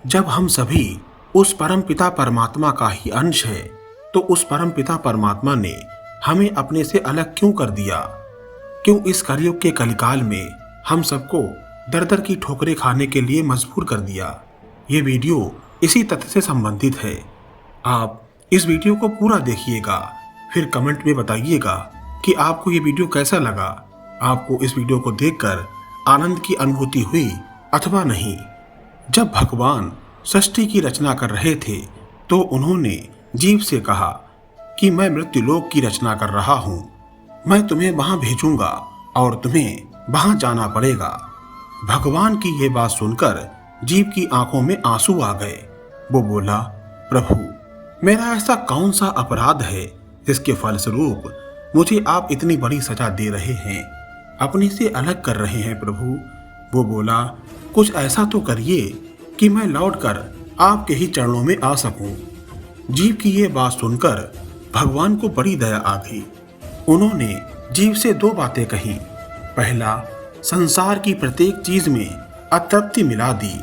जब हम सभी उस परमपिता परमात्मा का ही अंश है, तो उस परमपिता परमात्मा ने हमें अपने से अलग क्यों कर दिया? क्यों इस कलयुग के कलिकाल में हम सबको दर दर की ठोकरें खाने के लिए मजबूर कर दिया? ये वीडियो इसी तथ्य से संबंधित है। आप इस वीडियो को पूरा देखिएगा, फिर कमेंट में बताइएगा कि आपको ये वीडियो कैसा लगा। आपको इस वीडियो को देखकर आनंद की अनुभूति हुई अथवा नहीं। जब भगवान सृष्टि की रचना कर रहे थे तो उन्होंने जीव से कहा कि मैं मृत्युलोक की रचना कर रहा हूँ, मैं तुम्हें वहां भेजूंगा और तुम्हें वहां जाना पड़ेगा। भगवान की ये बात सुनकर जीव की आंखों में आंसू आ गए। वो बोला, प्रभु, मेरा ऐसा कौन सा अपराध है जिसके फलस्वरूप मुझे आप इतनी बड़ी सजा दे रहे हैं, अपने से अलग कर रहे हैं प्रभु। वो बोला, कुछ ऐसा तो करिए कि मैं लौटकर आपके ही चरणों में आ सकूं। जीव की ये बात सुनकर भगवान को बड़ी दया आ गई। उन्होंने जीव से दो बातें कही। पहला, संसार की प्रत्येक चीज में अतृप्ति मिला दी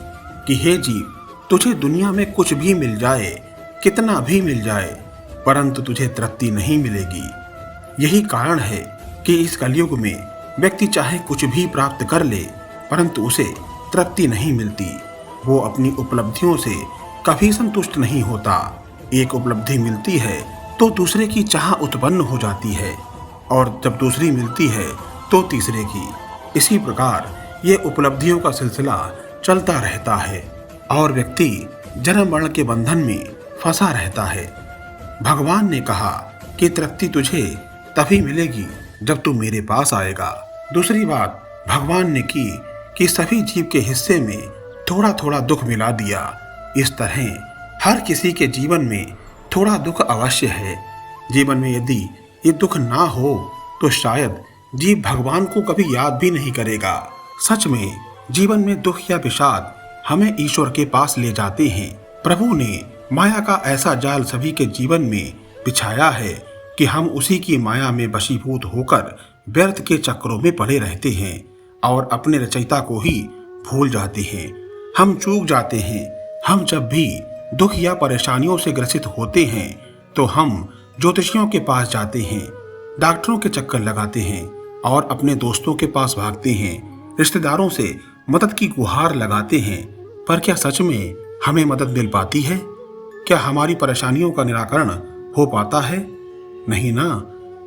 कि हे जीव, तुझे दुनिया में कुछ भी मिल जाए, कितना भी मिल जाए, परंतु तुझे तृप्ति नहीं मिलेगी। यही कारण है कि इस कलयुग में व्यक्ति चाहे कुछ भी प्राप्त कर ले, परंतु उसे तृप्ति नहीं मिलती। वो अपनी उपलब्धियों से कभी संतुष्ट नहीं होता। एक उपलब्धि मिलती है तो दूसरे की चाह उत्पन्न हो जाती है, और जब दूसरी मिलती है तो तीसरे की। इसी प्रकार ये उपलब्धियों का सिलसिला चलता रहता है और व्यक्ति जन्म मरण के बंधन में फंसा रहता है। भगवान ने कहा कि तृप्ति तुझे तभी मिलेगी जब तू मेरे पास आएगा। दूसरी बात भगवान ने की कि सभी जीव के हिस्से में थोड़ा थोड़ा दुख मिला दिया। इस तरह हर किसी के जीवन में थोड़ा दुख अवश्य है। जीवन में यदि ये दुख ना हो तो शायद जीव भगवान को कभी याद भी नहीं करेगा। सच में जीवन में दुख या विषाद हमें ईश्वर के पास ले जाते हैं। प्रभु ने माया का ऐसा जाल सभी के जीवन में बिछाया है कि हम उसी की माया में वशीभूत होकर व्यर्थ के चक्रों में पड़े रहते हैं और अपने रचयिता को ही भूल जाते हैं। हम चूक जाते हैं। हम जब भी दुख या परेशानियों से ग्रसित होते हैं तो हम ज्योतिषियों के पास जाते हैं, डॉक्टरों के चक्कर लगाते हैं और अपने दोस्तों के पास भागते हैं, रिश्तेदारों से मदद की गुहार लगाते हैं। पर क्या सच में हमें मदद मिल पाती है? क्या हमारी परेशानियों का निराकरण हो पाता है? नहीं ना,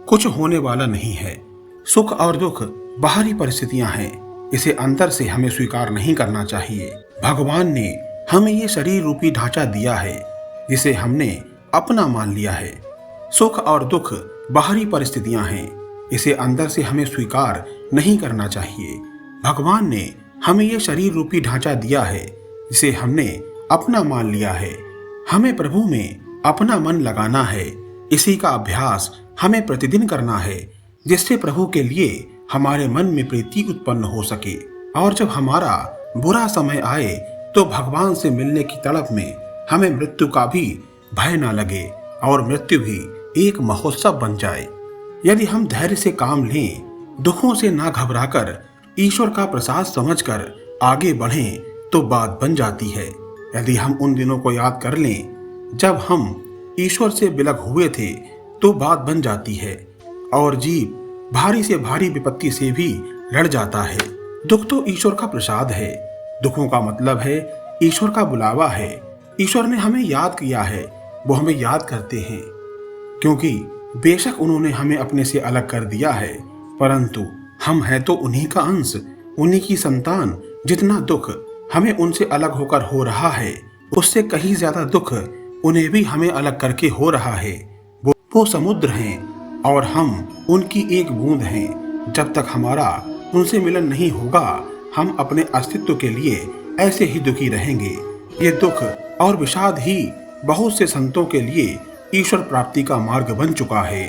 कुछ होने वाला नहीं है। सुख और दुख बाहरी परिस्थितियां हैं, इसे अंतर से हमें स्वीकार नहीं करना चाहिए। भगवान ने हमें ये शरीर रूपी ढांचा दिया है जिसे हमने अपना मान लिया है। सुख और दुख बाहरी परिस्थितियां हैं, इसे अंदर से हमें स्वीकार नहीं करना चाहिए। भगवान ने हमें ये शरीर रूपी ढांचा दिया है जिसे हमने अपना मान लिया है। हमें प्रभु में अपना मन लगाना है। इसी का अभ्यास हमें प्रतिदिन करना है, जिससे प्रभु के लिए हमारे मन में प्रीति उत्पन्न हो सके। और जब हमारा बुरा समय आए तो भगवान से मिलने की तड़प में हमें मृत्यु का भी भय न लगे और मृत्यु भी एक महोत्सव बन जाए। यदि हम धैर्य से काम लें, दुखों से ना घबराकर ईश्वर का प्रसाद समझकर आगे बढ़ें, तो बात बन जाती है। यदि हम उन दिनों को याद कर लें जब हम ईश्वर से बिलग हुए थे, तो बात बन जाती है और जीव भारी से भारी विपत्ति से भी लड़ जाता है। दुख तो ईश्वर का प्रसाद है। दुखों का मतलब है ईश्वर का बुलावा है। ईश्वर ने हमें याद किया है, वो हमें याद करते हैं, क्योंकि बेशक उन्होंने हमें अपने से अलग कर दिया है, परंतु हम हैं तो उन्हीं का अंश, उन्हीं की संतान। जितना दुख हमें उनसे अलग होकर हो रहा है, उससे कहीं ज्यादा दुख उन्हें भी हमें अलग करके हो रहा है। वो समुद्र हैं और हम उनकी एक बूंद हैं। जब तक हमारा उनसे मिलन नहीं होगा, हम अपने अस्तित्व के लिए ऐसे ही दुखी रहेंगे। ये दुख और विषाद ही बहुत से संतों के लिए ईश्वर प्राप्ति का मार्ग बन चुका है।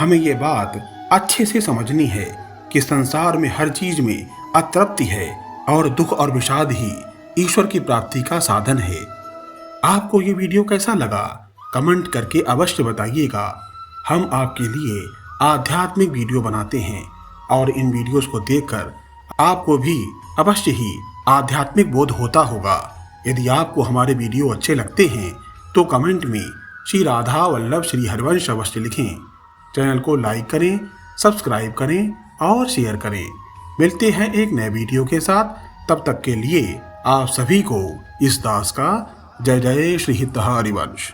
हमें ये बात अच्छे से समझनी है कि संसार में हर चीज में अतृप्ति है और दुख और विषाद ही ईश्वर की प्राप्ति का साधन है। आपको ये वीडियो कैसा लगा? कमेंट करके अवश्य बताइएगा। हम आपके लिए आध्यात्मिक वीडियो बनाते हैं और इन वीडियोस को देखकर आपको भी अवश्य ही आध्यात्मिक बोध होता होगा। यदि आपको हमारे वीडियो अच्छे लगते हैं तो कमेंट में श्री राधा वल्लभ श्री हरिवंश अवश्य लिखें। चैनल को लाइक करें, सब्सक्राइब करें और शेयर करें। मिलते हैं एक नए वीडियो के साथ। तब तक के लिए आप सभी को इस दास का जय जय श्री हरिवंश।